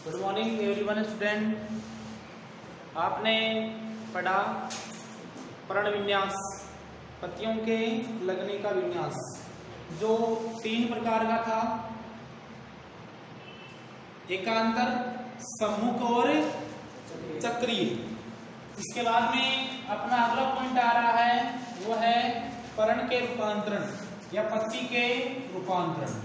Good morning everyone student. आपने पढ़ा पर्ण विन्यास, पत्तियों के लगने का विन्यास, जो 3 प्रकार का था, एकांतर, सम्मुख और चक्रीय। इसके बाद में अपना अगला पॉइंट आ रहा है, वो है पर्ण के रूपांतरण या पत्ती के रूपांतरण।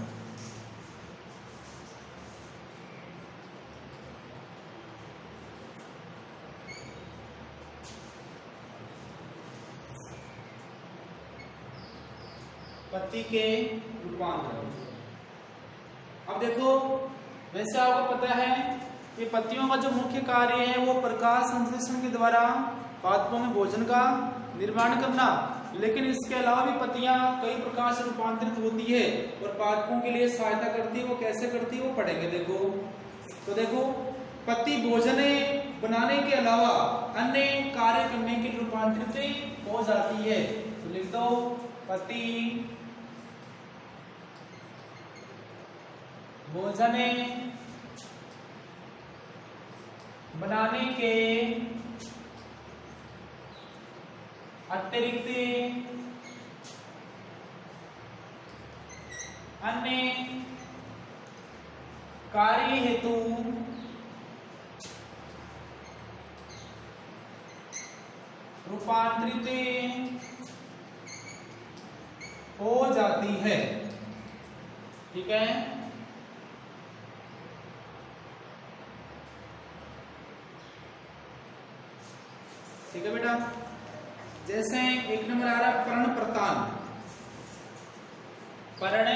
पत्ती के रूपांतरण। अब देखो, वैसे आपको पता है कि पत्तियों का जो मुख्य कार्य है वो प्रकाश संश्लेषण के द्वारा पादपों में भोजन का निर्माण करना, लेकिन इसके अलावा भी पत्तियां कई प्रकार से रूपांतरित होती है और पादपों के लिए सहायता करती है। वो कैसे करती है वो पढ़ेंगे। देखो, पत्ती भोजन बनाने के अलावा अन्य कार्य करने के लिए रूपांतरित हो जाती है। तो लिख दो, पत्ती भोजन बनाने के अतिरिक्त अन्य कार्य हेतु रूपांतरित हो जाती है। ठीक है, ठीक है बेटा। जैसे एक नंबर आ रहा पर्ण प्रतान। पर्ण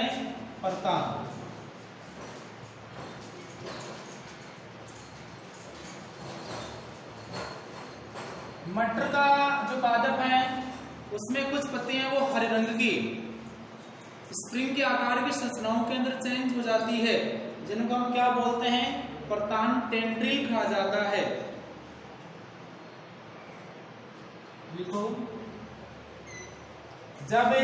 प्रतान मटर का जो पादप है उसमें कुछ पत्तियां वो हरे रंग की स्प्रिंग के आकार की संरचनाओं के अंदर चेंज हो जाती है, जिनको हम क्या बोलते हैं, प्रतान टेंड्रिल कहा जाता है। लिखो, जब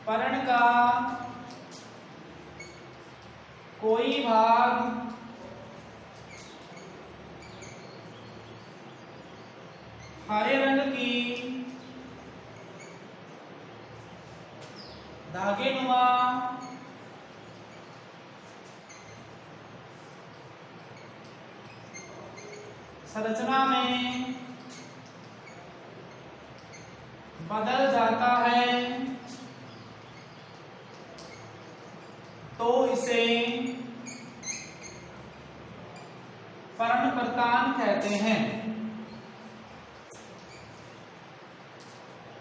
पर्ण का कोई भाग हरे रंग की धागेनुमा संरचना में बदल जाता है तो इसे पर्ण प्रतान कहते हैं।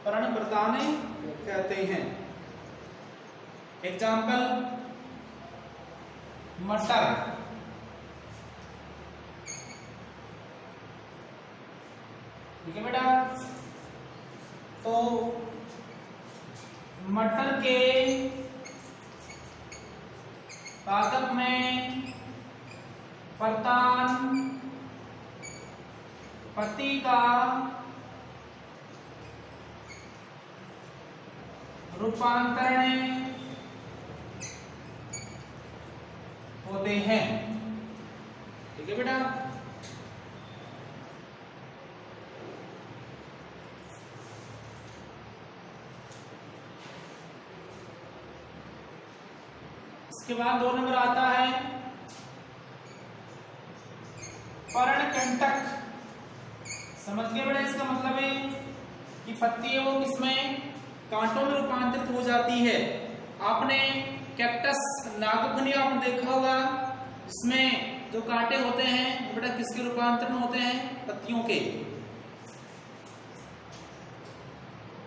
पर्ण प्रतान कहते हैं। एग्जाम्पल, मटर। ठीक है बेटा। तो मटर के पादप में प्रतान पत्ती का रूपांतरण होते हैं। ठीक है बेटा। इसके बाद 2 नंबर आता है पर्णकंटक। समझ गए बेटा, इसका मतलब है कि पत्ती है वो किसमें, कांटों में रूपांतरित हो जाती है। आपने कैक्टस, नागफनी आपने देखा होगा, इसमें जो कांटे होते हैं बेटा किसके रूपांतरण होते हैं, पत्तियों के।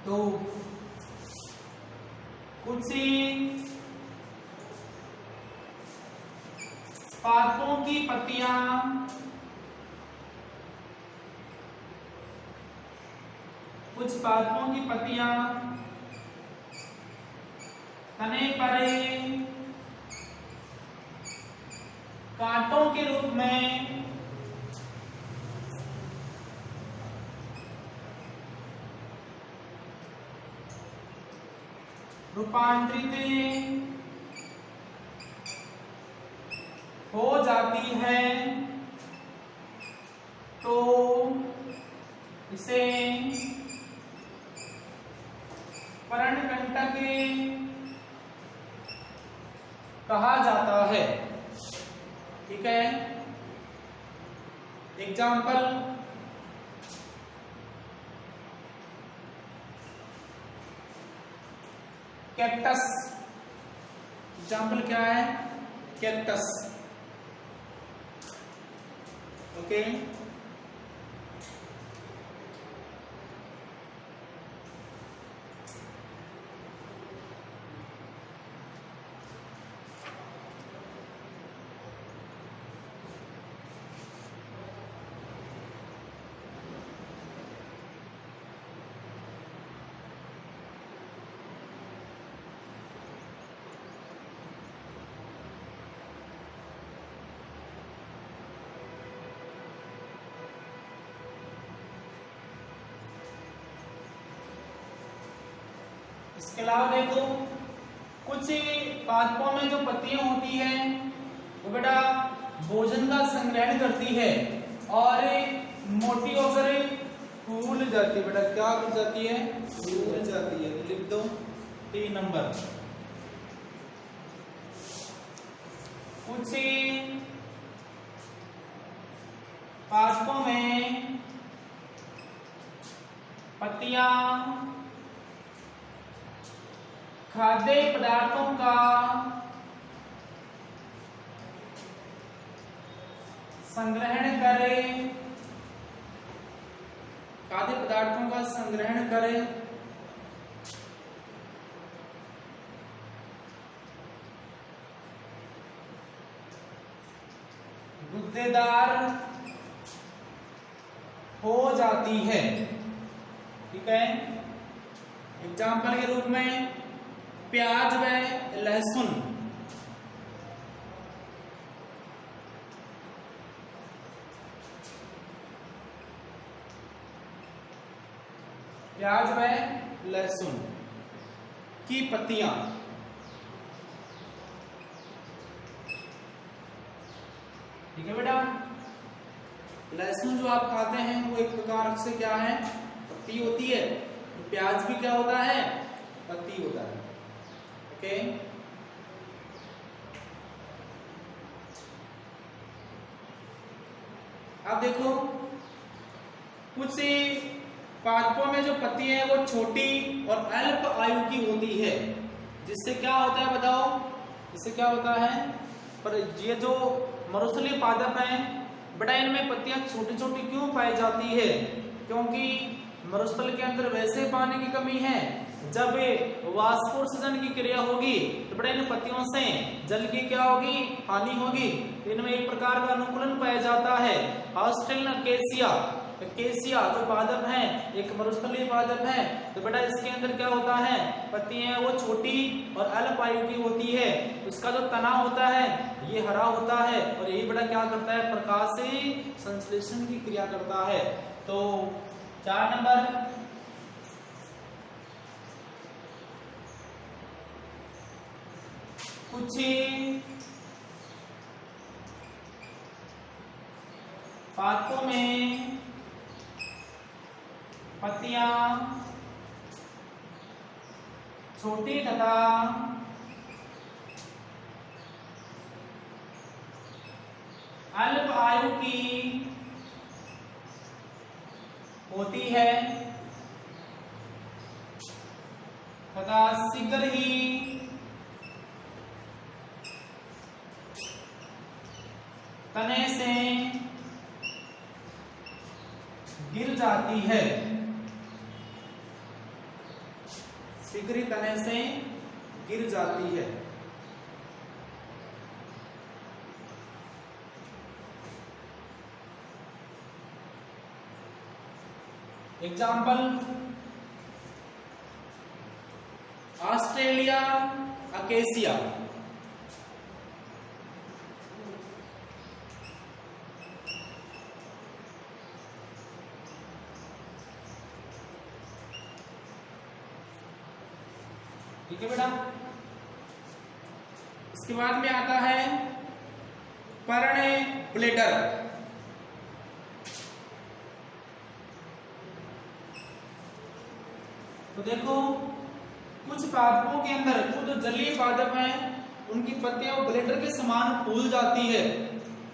तो कुछ पादपों की पत्तियां तने पर कांटों के रूप में रूपांतरित हो जाती है तो इसे पर्णकंटक कहा जाता है। ठीक है, एग्जाम्पल कैक्टस। एग्जाम्पल क्या है? कैक्टस। ओके, इसके अलावा देखो कुछ पादपों में जो पत्तियां होती हैं वो बेटा भोजन का संग्रहण करती है और मोटी होकर फूल जाती है। बेटा क्या हो जाती है? फूल जाती है। तो लिख दो 3 नंबर। कुछ पादपों में पत्तियां खाद्य पदार्थों का संग्रहण करें, खाद्य पदार्थों का संग्रहण करें गुद्देदार हो जाती है। ठीक है, एग्जाम्पल के रूप में प्याज व लहसुन। प्याज व लहसुन की पत्तियां ठीक है बेटा, लहसुन जो आप खाते हैं वो एक प्रकार से क्या है? पत्ती होती है। प्याज भी क्या होता है? पत्ती होता है। ओके, अब देखो कुछ पादपों में जो पत्ती है वो छोटी और अल्प आयु की होती है, जिससे क्या होता है बताओ? इससे क्या होता है? पर ये जो मरुस्थलीय पादप हैं बेटा, इनमें पत्तियां छोटी छोटी क्यों पाई जाती है? क्योंकि मरुस्थल के अंदर वैसे पानी की कमी है, जब वाष्पोत्सर्जन की क्रिया होगी तो बेटा इन पत्तियों से जल की क्या होगी? हानि होगी। इनमें एक प्रकार का अनुकूलन पाया जाता है, ऑस्ट्रेलियन केसिया जो पादप है, एक मरुस्थलीय पादप है। तो बेटा इसके अंदर क्या होता है? पत्तियां वो छोटी और अल्प आयु की होती है। उसका जो तना होता है ये हरा होता है और यही बेटा क्या करता है? प्रकाश से संश्लेषण की क्रिया करता है। तो 4 नंबर कुछ पादपों में पत्तियां छोटी तथा अल्प आयु की होती है तथा शीघ्र ही तने से गिर जाती है। शीघ्र ही तने से गिर जाती है। Example Australia acacia. ठीक है बेटा, इसके बाद में आता है पर्ण ब्लेडर। तो देखो कुछ पादपों के अंदर, कुछ जो जलीय पादप हैं उनकी पत्तियां ब्लेडर के समान फूल जाती है।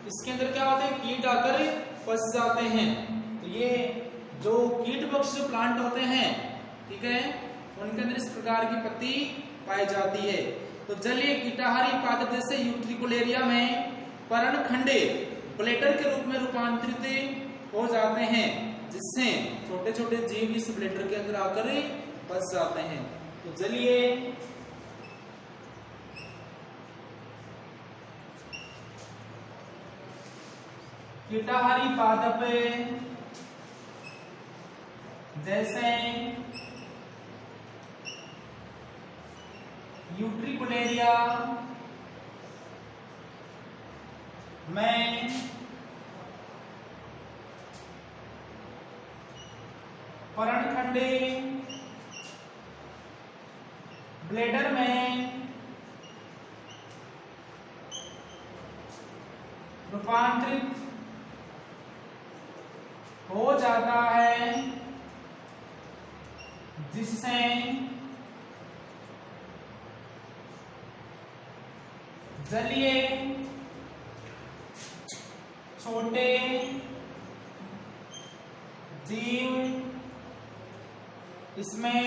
इसके अंदर क्या होते हैं, कीट आकर फंस जाते हैं। तो ये जो कीट भक्षी जो प्लांट होते हैं, ठीक है, उनके अंदर इस प्रकार की पत्ती पाई जाती है। तो जलीय कीटाहारी पादप जैसे यूट्रिकुलेरिया में पर्णखंडे ब्लेडर के रूप में रूपांतरित हो जाते हैं, जिससे छोटे छोटे जीव इस ब्लेडर के अंदर आकर फंस जाते हैं। तो जलीय कीटाहारी पादप जैसे यूट्रिकुलेरिया में पर्णखंडे ब्लेडर में रूपांतरित हो जाता है, जिससे जलीय छोटे जीव इसमें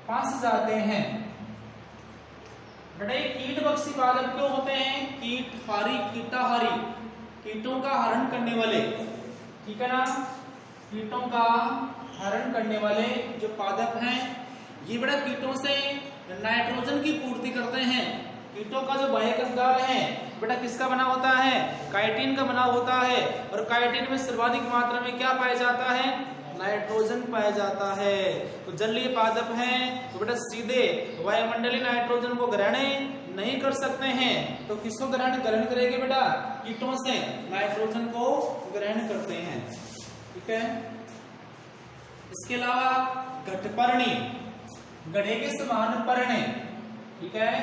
फंस जाते हैं। बेटा ये कीटभक्षी पादप क्यों होते हैं, कीटाहारी, कीटों का हरण करने वाले, ठीक है ना, कीटों का हरण करने वाले जो पादप हैं, ये बड़ा कीटों से नाइट्रोजन की पूर्ति करते हैं। कीटों का जो बाह्य कंकाल है बेटा किसका बना होता है, काइटिन का बना होता है, और काइटिन में सर्वाधिक मात्रा में क्या पाया जाता है, नाइट्रोजन पाया जाता है। तो जलीय पादप हैं तो बेटा सीधे वायुमंडलीय नाइट्रोजन को ग्रहण नहीं कर सकते हैं, तो किसको ग्रहण करेंगे बेटा, कीटों से नाइट्रोजन को ग्रहण करते हैं, ठीक है। इसके अलावा घटपर्णी, गधे के समान पर्ण, ठीक है,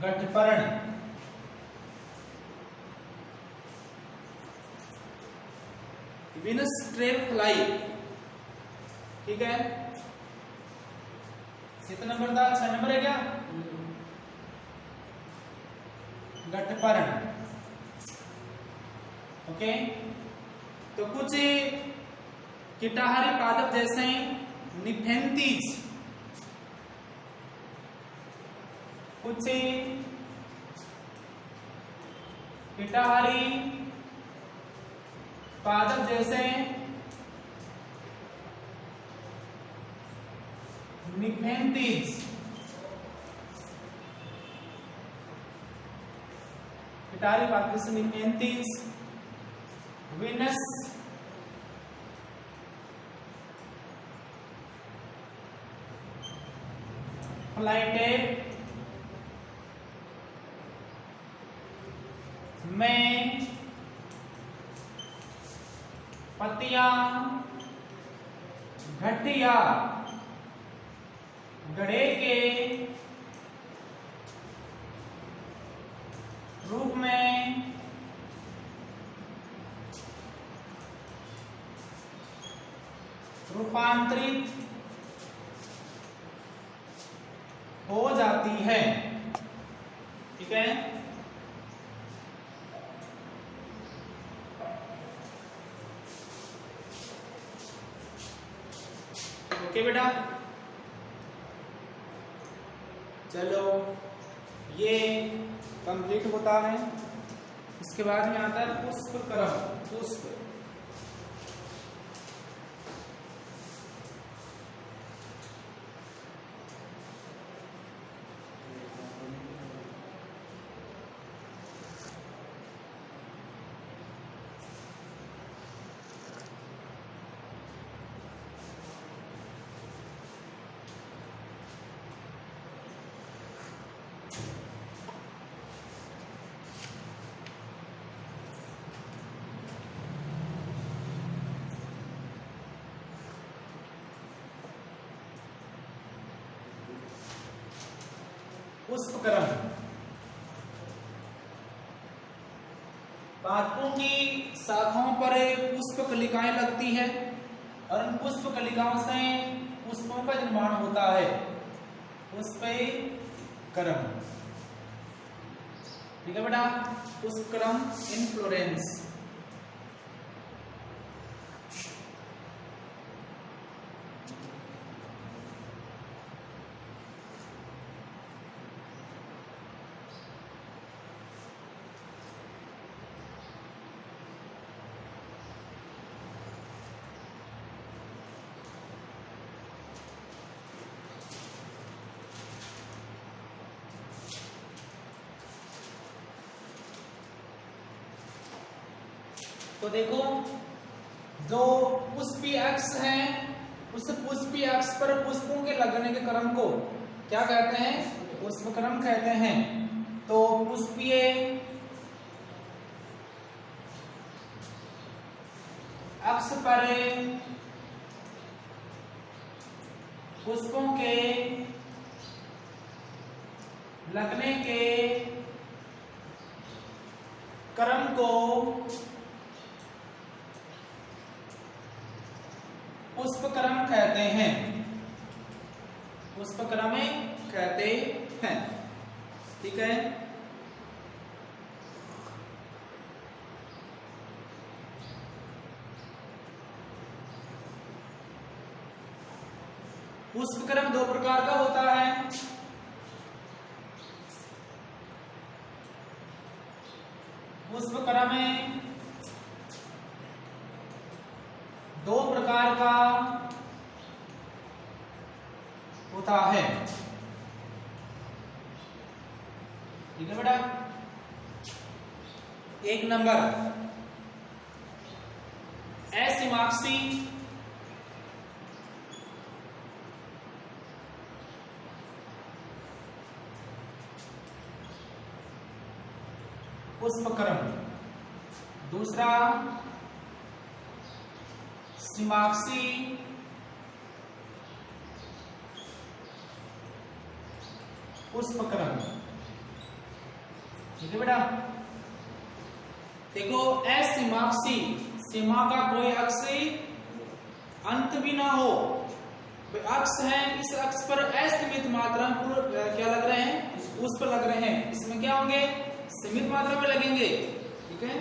घटपर्ण, विनस ट्रेप फ्लाई, ठीक है, कितना नंबर था, 6 नंबर है क्या, घटपर्ण, ओके। तो कुछ कीटाहारी पादप जैसे निफेंथीज, कुछ कीटाहारी पादप जैसे निफेंथीज, कीटाहारी पादप जैसे निफेंथीज, विनस फ्लाइटेट में पत्तियां घटिया गड़े के रूप में रूपांतरित हो जाती है, ठीक है। ओके बेटा, चलो ये कंप्लीट होता है। इसके बाद में आता है पुष्पक्रम, पुष्प, पुष्पक्रम। पादपों की शाखाओं पर पुष्प कलिकाएं लगती है और उन पुष्प कलिकाओं से पुष्पों का निर्माण होता है, पुष्पक्रम। ठीक है बेटा, पुष्पक्रम इनफ्लोरेंस। तो देखो, जो पुष्पीय अक्ष है उस पुष्पीय अक्ष पर पुष्पों के लगने के क्रम को क्या कहते हैं? पुष्पक्रम कहते हैं। तो पुष्पीय अक्ष पर पुष्पों के लगने के क्रम को पुष्पक्रम कहते हैं, पुष्पक्रम कहते हैं। ठीक है, पुष्पक्रम दो प्रकार का होता है। पुष्पक्रम दो प्रकार का होता है। ठीक है बेटा, एक नंबर असीमाक्षी पुष्पक्रम, दूसरा सीमाक्षी पुष्पक्रम। ठीक है बेटा, देखो असीमाक्षी, सीमा का कोई अक्ष अंत भी ना हो, अक्ष है, इस अक्ष पर असीमित मात्रा क्या लग रहे हैं? उस पर लग रहे हैं, इसमें क्या होंगे? सीमित मात्रा में लगेंगे। ठीक है,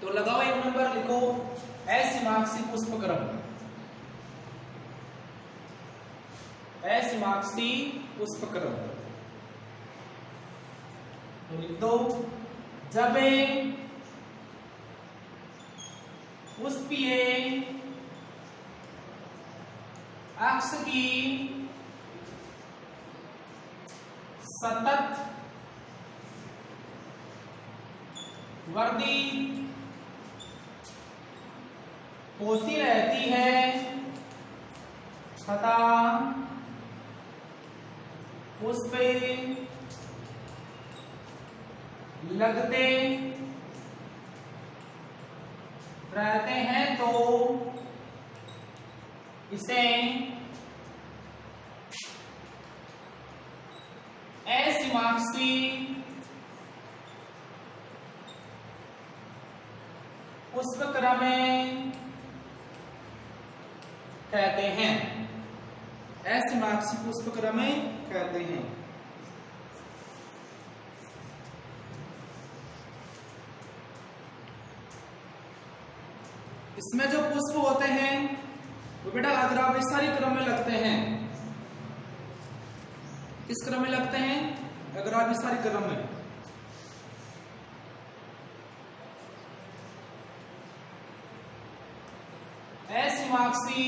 तो लगाओ एक नंबर, लिखो असीमाक्षी पुष्पक्रम, असीमाक्षी पुष्पक्रम। तो लिख दो, जब पुष्पीय अक्ष की सतत वृद्धि होती रहती है तथा उस पे लगते रहते हैं तो इसे असीमाक्षी पुष्पक्रम कहते हैं, असीमाक्षी पुष्पक्रम कहते हैं। इसमें जो पुष्प होते हैं वो बेटा अग्राभिसारी क्रम में लगते हैं। किस क्रम में लगते हैं? अग्राभिसारी क्रम में। असीमाक्षी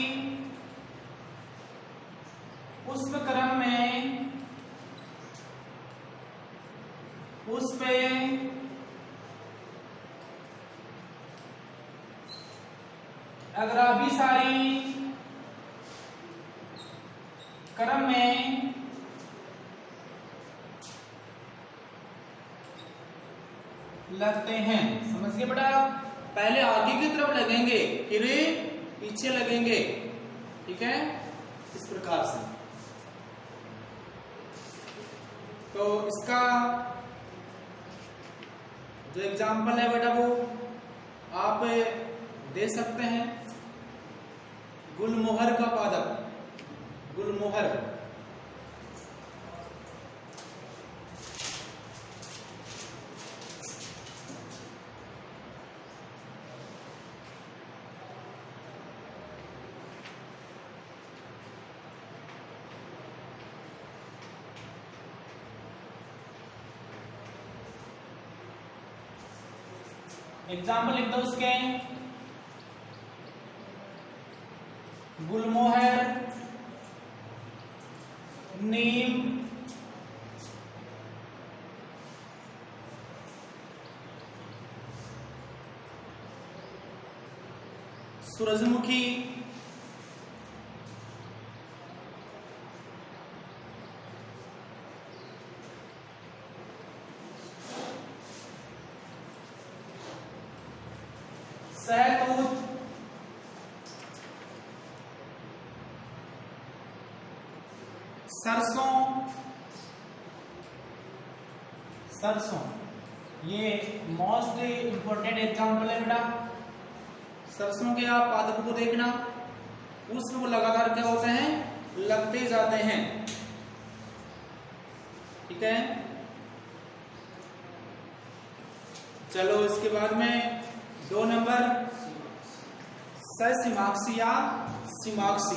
पुष्पक्रम में पुष्प अग्राभिसारी क्रम में लगते हैं। समझ गए बेटा? पहले आगे की तरफ लगेंगे, फिर पीछे लगेंगे। ठीक है, इस प्रकार से। तो इसका जो एग्जाम्पल है बेटा वो आप दे सकते हैं। गुलमोहर का पादप, गुलमोहर। एग्जाम्पल लिख दो उसके। गुलमोहर, नीम, सूरजमुखी, सहतूत, सरसों, सरसों। ये मोस्ट इंपॉर्टेंट एग्जाम्पल है बेटा। सरसों के आप पादप को देखना, पुष्प वो लगातार क्या होते हैं, लगते जाते हैं। ठीक है, चलो इसके बाद में 2 नंबर ससिमाक्सी या सिमाक्सी।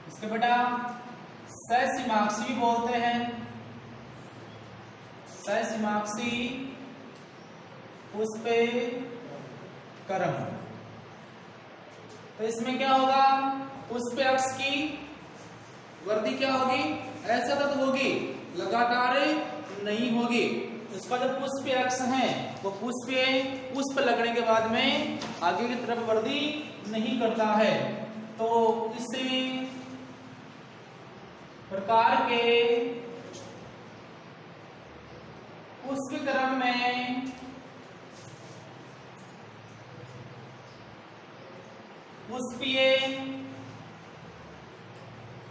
इसके बेटा ससिमाक्सी भी बोलते हैं। ससिमाक्सी पुष्पक्रम। तो इसमें क्या होगा, पुष्प अक्ष की वृद्धि क्या होगी, असतत होगी, लगातार नहीं होगी। उसका जो पुष्प अक्ष है वो पुष्प लगने के बाद में आगे की तरफ वृद्धि नहीं करता है। तो इसी प्रकार के पुष्पक्रम में पुष्पीय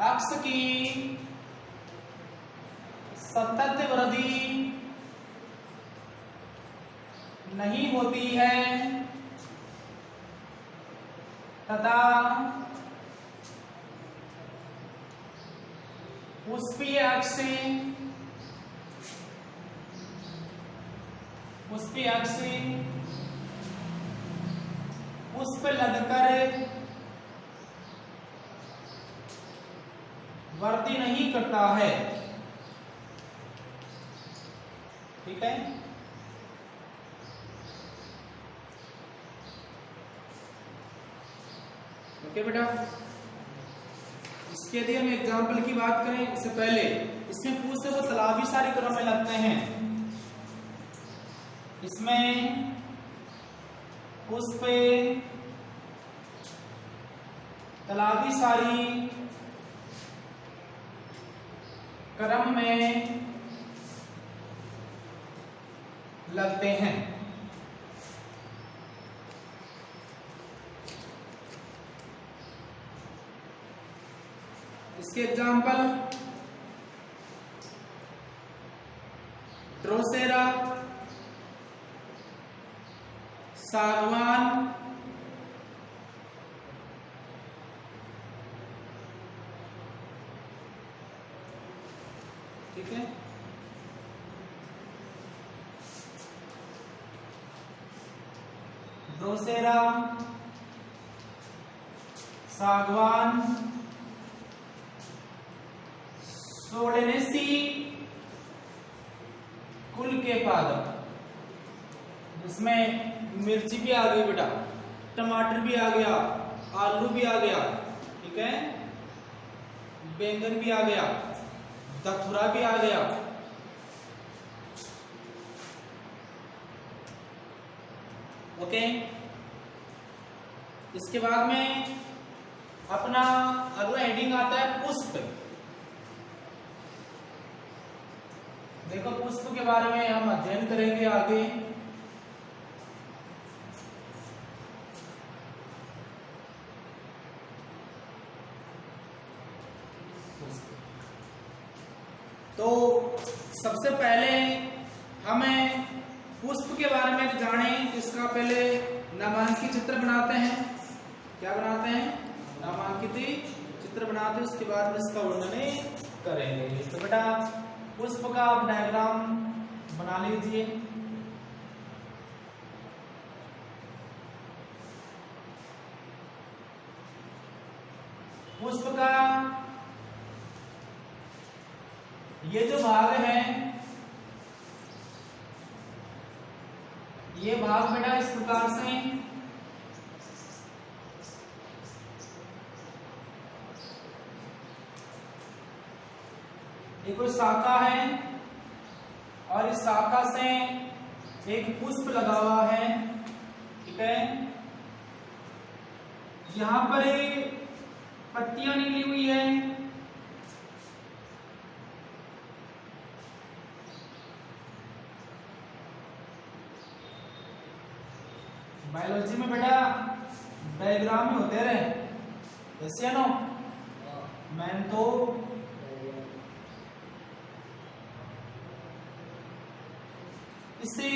अक्ष की सतत वृद्धि नहीं होती है तथा पुष्पीय अक्ष पुष्प लगकर वृद्धि नहीं करता है। ठीक है, ओके बेटा। इसके यदि हम एग्जाम्पल की बात करें इससे पहले, इसमें पुष्प वो तालाबी सारी क्रम में लगते हैं। इसमें पुष्प तालाबी सारी क्रम में लगते हैं। इसके एग्जाम्पल ड्रोसेरा, सागवान, ठीक है, ड्रोसेरा, सागवान, सोलेनेसी कुल के पादप। इसमें मिर्ची भी आ गई बेटा, टमाटर भी आ गया, आलू भी आ गया, ठीक है, बैंगन भी आ गया, दथुरा भी आ गया। ओके। इसके बाद में अपना अगला हेडिंग आता है पुष्प। देखो पुष्प के बारे में हम अध्ययन करेंगे आगे। तो सबसे पहले हमें पुष्प के बारे में जाने, इसका पहले नामांकित चित्र बनाते हैं। क्या बनाते हैं? नामांकित चित्र बनाते हैं, उसके बाद में इसका वर्णन करेंगे। तो बेटा पुष्प का आप डायग्राम बना लीजिए। पुष्प का ये जो भाग है, ये भाग बेटा इस प्रकार से एक कोई शाखा है और इस शाखा से एक पुष्प लगा हुआ है, ठीक है। यहां पर पत्तियां निकली हुई है, बायोलॉजी में बेटा डायग्राम ही होते रहे, ऐसे नो मैन तो इससे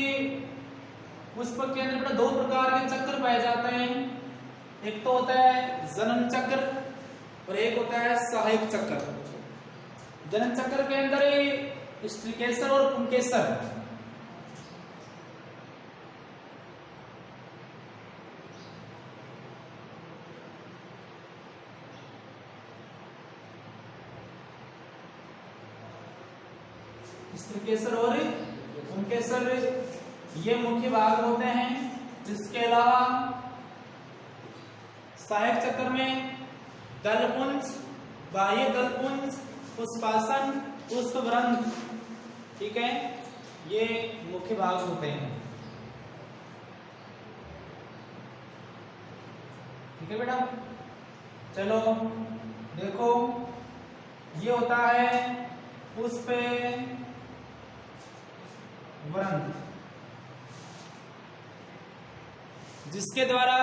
पुष्प के अंदर बेटा दो प्रकार के चक्र पाए जाते हैं। एक तो होता है जनन चक्र और एक होता है सहायक चक्र। जनन चक्र के अंदर स्त्रीकेसर और पुंकेसर, स्त्रीकेसर और पुंकेसर ये मुख्य भाग होते हैं। इसके अलावा सहायक चक्र में दलपुंज, बाह्य दलपुंज, पुष्पासन, पुष्पवृंत, ठीक है, ये मुख्य भाग होते हैं। ठीक है बेटा, चलो देखो ये होता है पुष्प वृंत, जिसके द्वारा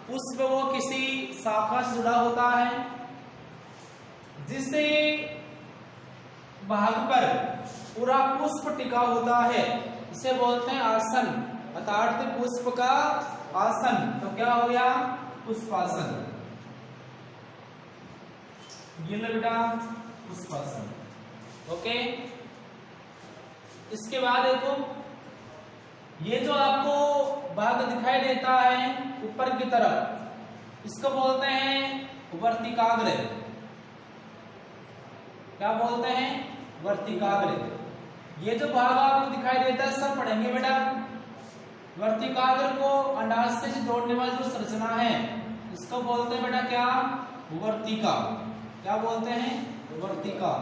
पुष्प वो किसी शाखा से जुड़ा होता है, जिससे भाग पर पूरा पुष्प टिका होता है। इसे बोलते हैं आसन, अर्थात पुष्प का आसन। तो क्या हो गया? पुष्पासन। ये लो बेटा पुष्पासन, ओके। इसके बाद देखो ये जो आपको भाग दिखाई देता है ऊपर की तरफ, इसको बोलते हैं वर्तिकाग्र। क्या बोलते हैं? वर्तिकाग्र। ये जो भाग आपको दिखाई देता है सब पढ़ेंगे बेटा। वर्तिकाग्र को अंडाशय से जोड़ने वाली जो संरचना है इसको बोलते हैं बेटा क्या? वर्तिका। क्या बोलते हैं? वर्तिका।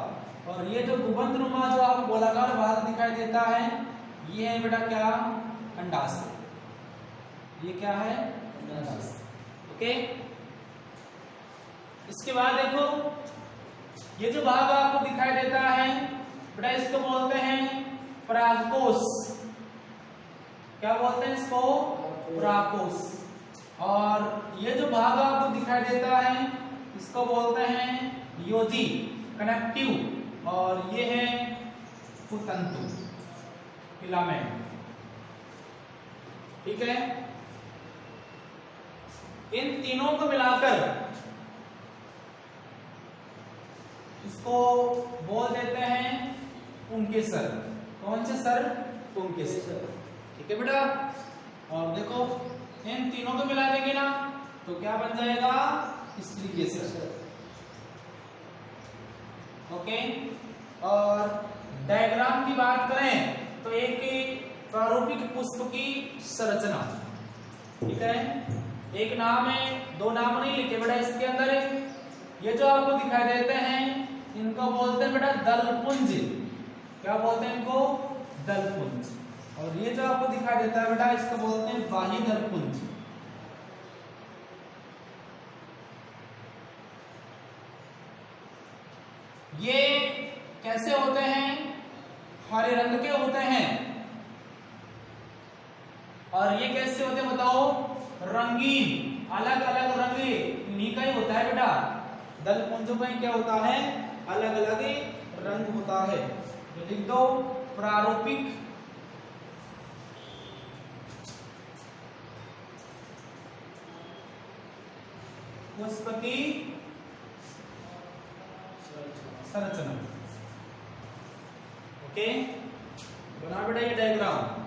और ये जो गुबंदनुमा जो आपको गोलाकार भाग दिखाई देता है ये है बेटा क्या? अंडाशय। ये क्या है? अंडाशय, ओके। इसके बाद देखो ये जो भाग आपको दिखाई देता है बेटा इसको बोलते हैं परागकोश। क्या बोलते हैं इसको? परागकोश। और ये जो भाग आपको दिखाई देता है इसको बोलते हैं योजी, कनेक्टिव। और ये है कुतंतु, फिलामेंट, ठीक है। इन तीनों को मिलाकर इसको बोल देते हैं पुंकेसर। कौन से सर? पुंकेसर, ठीक है बेटा। और देखो इन तीनों को मिला देंगे ना तो क्या बन जाएगा? स्त्रीकेसर, ओके। और डायग्राम की बात करें तो एक प्रारूपिक पुष्प की संरचना, ठीक है। एक नाम है, दो नाम नहीं लिखे बेटा इसके अंदर। ये जो आपको दिखाई देते हैं इनको बोलते हैं बेटा दलपुंज। क्या बोलते हैं इनको? दलपुंज। और ये जो आपको दिखाई देता है बेटा, इसको बोलते हैं बाह्य दलपुंज। ये कैसे होते हैं? हरे रंग के होते हैं। और ये कैसे होते हैं बताओ? रंगीन, अलग अलग रंग इन्हीं का ही होता है बेटा। दलपुंजों में क्या होता है? अलग अलग रंग होता है। तो लिख दो प्रारूपिक पुष्प की संरचना। ओके, बना बेटा ये डायग्राम।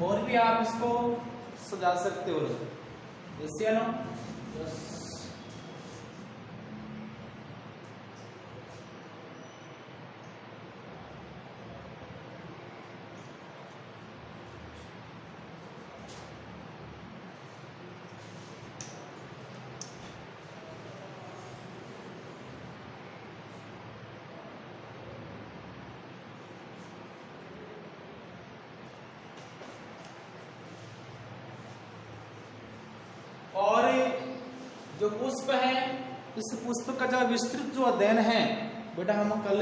और भी आप इसको सजा सकते हो, जैसे ना और जो पुष्प है, इस पुष्प का जो विस्तृत जो अध्ययन है बेटा हम कल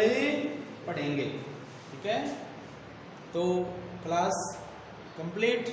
पढ़ेंगे। ठीक है, तो क्लास कंप्लीट।